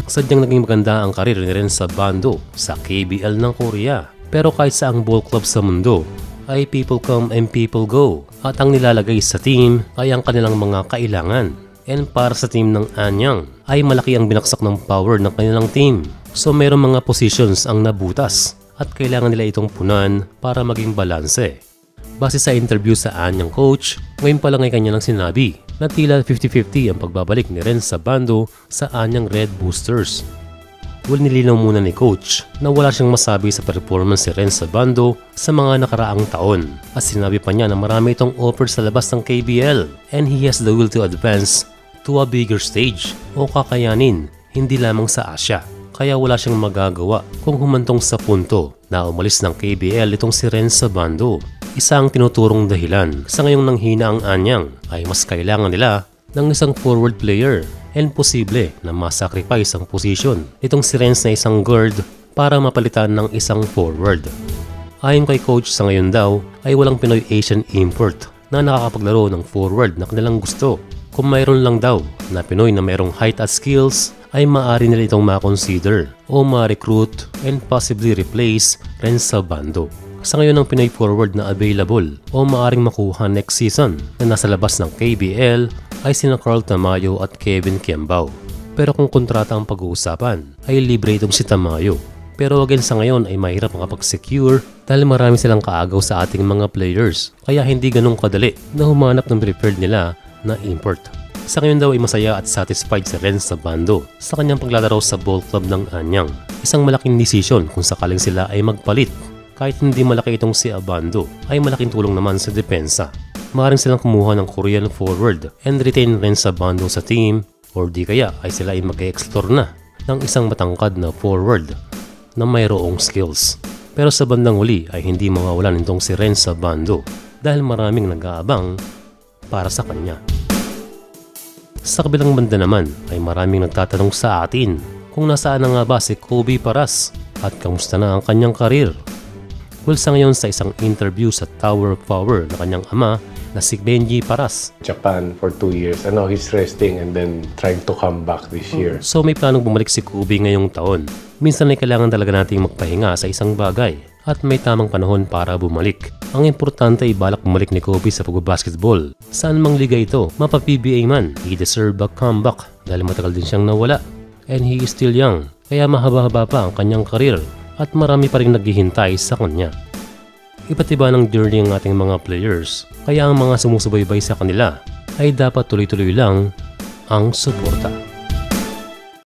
Sadyang naging maganda ang karir ni Renz Bando sa KBL ng Korea. Pero kahit sa ang ball club sa mundo, ay people come and people go. At ang nilalagay sa team ay ang kanilang mga kailangan. And para sa team ng Anyang, ay malaki ang binaksak ng power ng kanilang team. So mayroong mga positions ang nabutas at kailangan nila itong punan para maging balanse. Base sa interview sa Anyang coach, ngayon pa lang ay kanya nang sinabi na tila 50-50 ang pagbabalik ni Renz Bando sa Anyang Red Boosters. Well, nilinaw muna ni coach na wala siyang masabi sa performance ni Renz Bando sa mga nakaraang taon. At sinabi pa niya na marami itong offer sa labas ng KBL and he has the will to advance to a bigger stage o kakayanin hindi lamang sa Asia. Kaya wala siyang magagawa kung humantong sa punto na umalis ng KBL itong si Renz Bando. Isang tinuturong dahilan sa ngayong nanghina ang Anyang ay mas kailangan nila ng isang forward player and posible na masacrifice ang position itong si Renz na isang guard para mapalitan ng isang forward. Ayon kay coach sa ngayon daw ay walang Pinoy Asian import na nakakapaglaro ng forward na kanilang gusto. Kung mayroon lang daw na Pinoy na mayroong height at skills ay maaari nila itong ma-consider o ma-recruit and possibly replace Renz Bando. Sa ngayon ang Pinoy forward na available o maaaring makuha next season na nasa labas ng KBL ay sina Carl Tamayo at Kevin Kiambao. Pero kung kontrata ang pag-uusapan ay libre itong si Tamayo. Pero again sa ngayon ay mahirap makapag-secure dahil marami silang kaagaw sa ating mga players kaya hindi ganun kadali na humanap ng preferred nila na import. Sa ngayon daw ay masaya at satisfied si Renz Bando sa kanyang paglalaro sa ball club ng Anyang. Isang malaking desisyon kung sakaling sila ay magpalit. Kahit hindi malaki itong si Bando, ay malaking tulong naman sa depensa. Maaaring silang kumuha ng Korean forward and retain Renz Bando sa team or di kaya ay sila ay mag-explore na ng isang matangkad na forward na mayroong skills. Pero sa bandang huli ay hindi mawawalan itong si Renz Bando dahil maraming nag-aabang para sa kanya. Sa kabilang banda naman ay maraming nagtatanong sa atin kung nasaan na nga ba si Kobe Paras at kamusta na ang kanyang karir. Well, sa ngayon sa isang interview sa Tower of Power na kanyang ama na si Benji Paras. Japan for 2 years. I know he's resting and then trying to come back this year. So may planong bumalik si Kobe ngayong taon. Minsan ay kailangan talaga nating magpahinga sa isang bagay at may tamang panahon para bumalik. Ang importante ay balak bumalik ni Kobe sa pagbabasketball. Saan mang liga ito, mapa-PBA man, he deserve a comeback dahil matagal din siyang nawala. And he is still young, kaya mahaba-haba pa ang kanyang karir at marami pa rin naghihintay sa kanya. Iba't iba ng journey ng ating mga players, kaya ang mga sumusubaybay sa kanila ay dapat tuloy-tuloy lang ang suporta.